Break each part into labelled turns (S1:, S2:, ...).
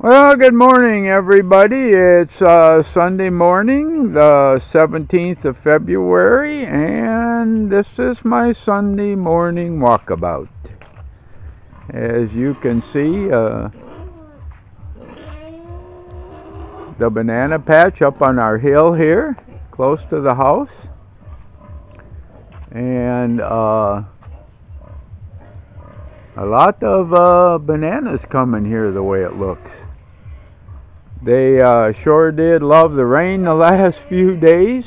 S1: Well, good morning, everybody. It's Sunday morning, the 17th of February, and this is my Sunday morning walkabout. As you can see, the banana patch up on our hill here, close to the house, and a lot of bananas coming here the way it looks. They sure did love the rain the last few days,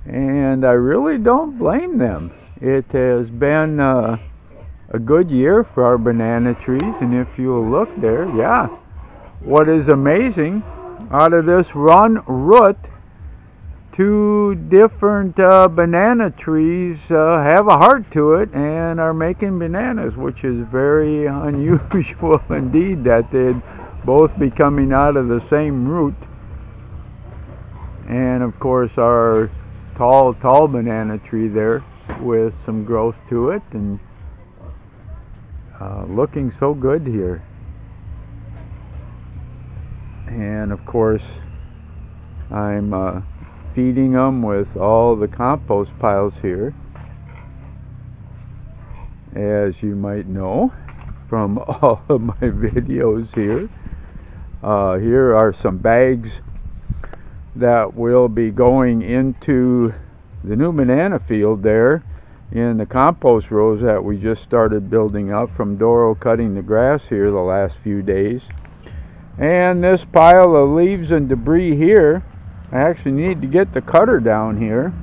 S1: and I really don't blame them. It has been a good year for our banana trees, and if you look there, yeah. What is amazing, out of this one root, two different banana trees have a heart to it and are making bananas, which is very unusual indeed that they'd both be coming out of the same root. And of course our tall banana tree there with some growth to it, and looking so good here. And of course I'm feeding them with all the compost piles here, as you might know from all of my videos here. Here are some bags that will be going into the new banana field there in the compost rows that we just started building up from Doro cutting the grass here the last few days. And this pile of leaves and debris here, I actually need to get the cutter down here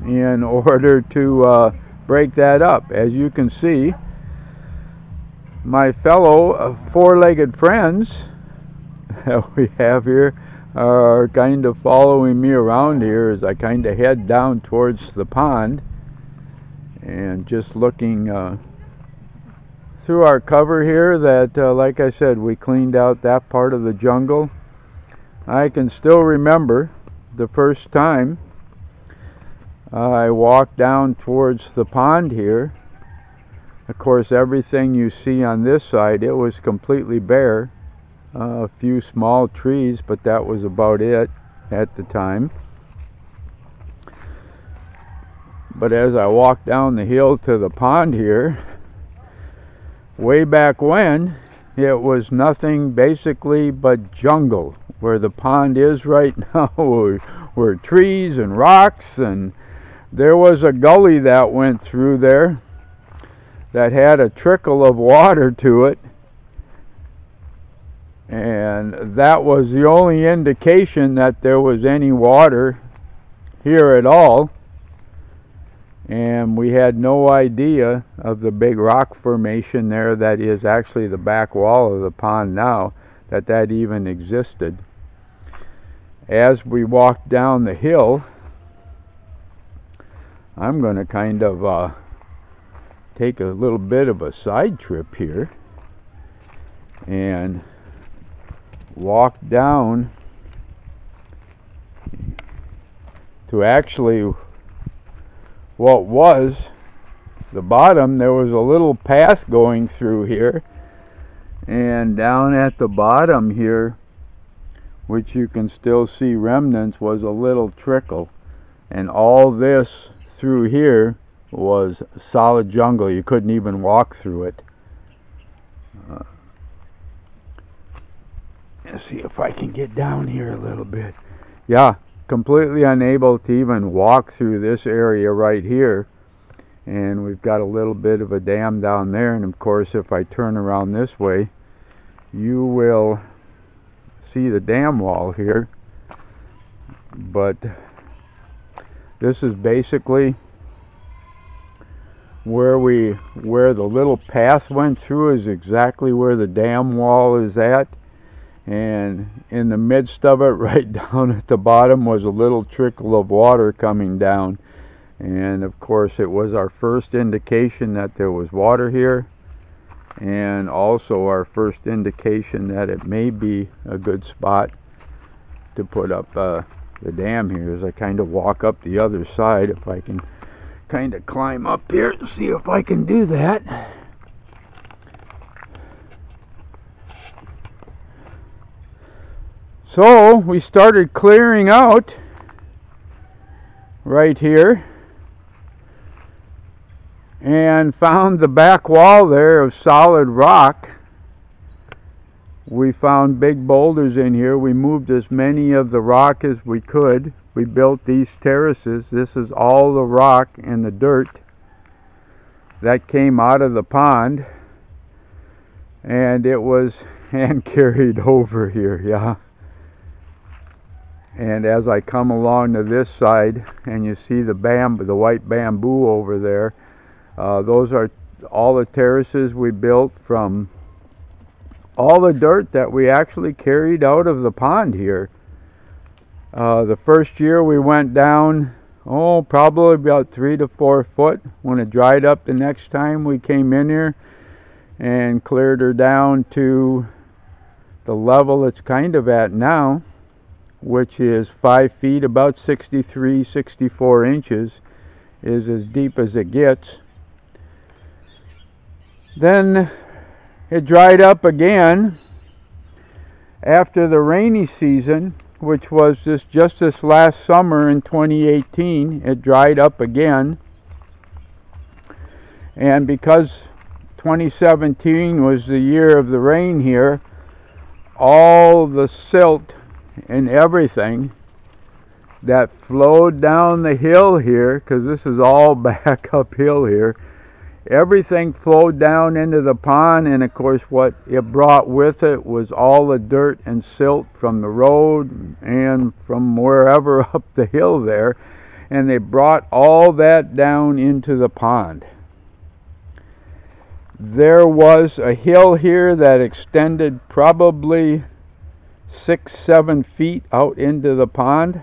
S1: in order to break that up. As you can see, my fellow four-legged friends that we have here are kind of following me around here as I kind of head down towards the pond, and just looking through our cover here that like I said, we cleaned out that part of the jungle. I can still remember the first time I walked down towards the pond here. Of course, everything you see on this side, it was completely bare. A few small trees, but that was about it at the time. But as I walked down the hill to the pond here, way back when, it was nothing basically but jungle. Where the pond is right now were trees and rocks, and there was a gully that went through there that had a trickle of water to it, and that was the only indication that there was any water here at all. And we had no idea of the big rock formation there that is actually the back wall of the pond now, that even existed. As we walked down the hill, I'm going to kind of take a little bit of a side trip here and walk down to actually what was the bottom. There was a little path going through here, and down at the bottom here, which you can still see remnants, was a little trickle, and all this through here was solid jungle. You couldn't even walk through it. Let's see if I can get down here a little bit. Yeah, completely unable to even walk through this area right here. And we've got a little bit of a dam down there, and of course if I turn around this way, you will see the dam wall here. But this is basically where the little path went through, is exactly where the dam wall is at. And in the midst of it, right down at the bottom, was a little trickle of water coming down. And of course it was our first indication that there was water here, and also our first indication that it may be a good spot to put up the dam here. As I kind of walk up the other side, if I can kind of climb up here and see if I can do that. So we started clearing out right here and found the back wall there of solid rock. We found big boulders in here. We moved as many of the rock as we could. We built these terraces. This is all the rock and the dirt that came out of the pond, and it was hand carried over here, yeah. And as I come along to this side, and you see the white bamboo over there, those are all the terraces we built from all the dirt that we actually carried out of the pond here. The first year we went down, probably about 3 to 4 foot. When it dried up the next time we came in here and cleared her down to the level it's kind of at now, which is 5 feet, about 63, 64 inches, is as deep as it gets. Then it dried up again after the rainy season, which was just this last summer in 2018. It dried up again, and because 2017 was the year of the rain here, all the silt and everything that flowed down the hill here, because this is all back uphill here, everything flowed down into the pond, and of course what it brought with it was all the dirt and silt from the road and from wherever up the hill there, and they brought all that down into the pond. There was a hill here that extended probably 6-7 feet out into the pond.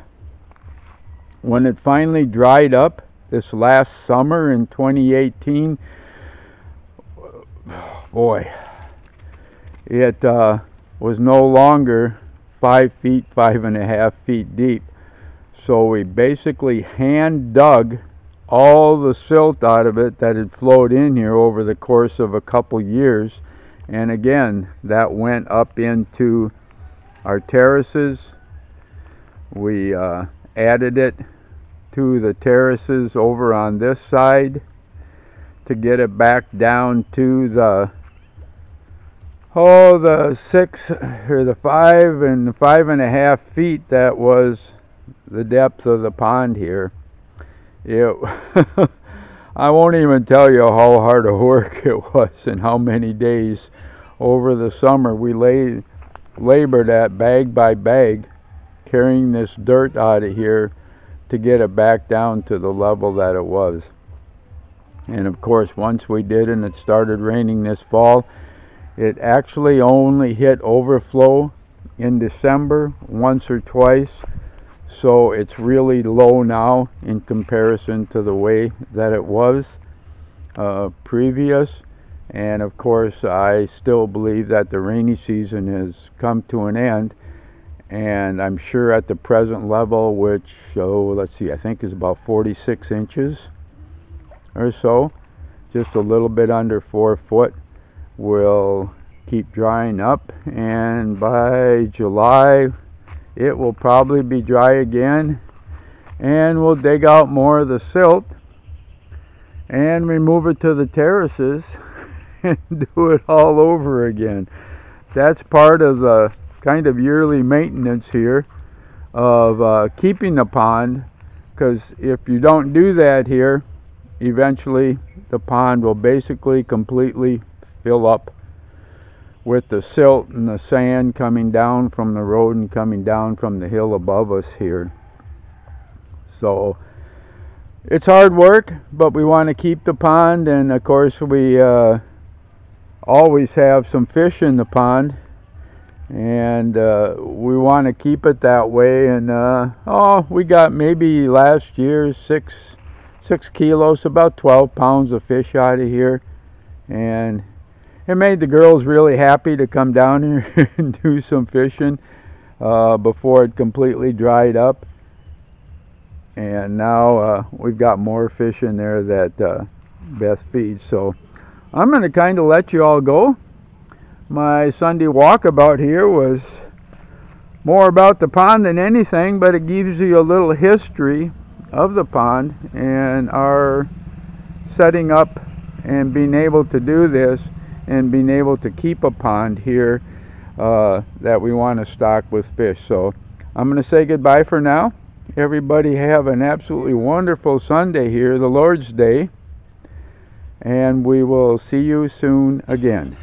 S1: When it finally dried up this last summer in 2018, boy, it was no longer 5 feet, 5.5 feet deep. So we basically hand dug all the silt out of it that had flowed in here over the course of a couple years, and again that went up into our terraces. We added it to the terraces over on this side to get it back down to the 6 or the 5 and 5.5 feet that was the depth of the pond here. I won't even tell you how hard a work it was and how many days over the summer we labored at bag by bag carrying this dirt out of here to get it back down to the level that it was. And of course, once we did and it started raining this fall, it actually only hit overflow in December once or twice. So it's really low now in comparison to the way that it was previous. And of course, I still believe that the rainy season has come to an end. And I'm sure at the present level, which, let's see, I think is about 46 inches or so, just a little bit under 4 foot, will keep drying up. And by July, it will probably be dry again, and we'll dig out more of the silt and remove it to the terraces and do it all over again. That's part of the kind of yearly maintenance here of keeping the pond, because if you don't do that here, eventually the pond will basically completely fill up with the silt and the sand coming down from the road and coming down from the hill above us here. So it's hard work, but we want to keep the pond, and of course we always have some fish in the pond, and we want to keep it that way. And we got maybe last year 6 kilos, about 12 pounds of fish out of here, and it made the girls really happy to come down here and do some fishing before it completely dried up. And now we've got more fish in there that Beth feeds. So I'm going to kind of let you all go. My Sunday walkabout here was more about the pond than anything, but it gives you a little history of the pond and our setting up and being able to do this and being able to keep a pond here that we want to stock with fish. So I'm going to say goodbye for now. Everybody have an absolutely wonderful Sunday here, the Lord's Day, and we will see you soon again.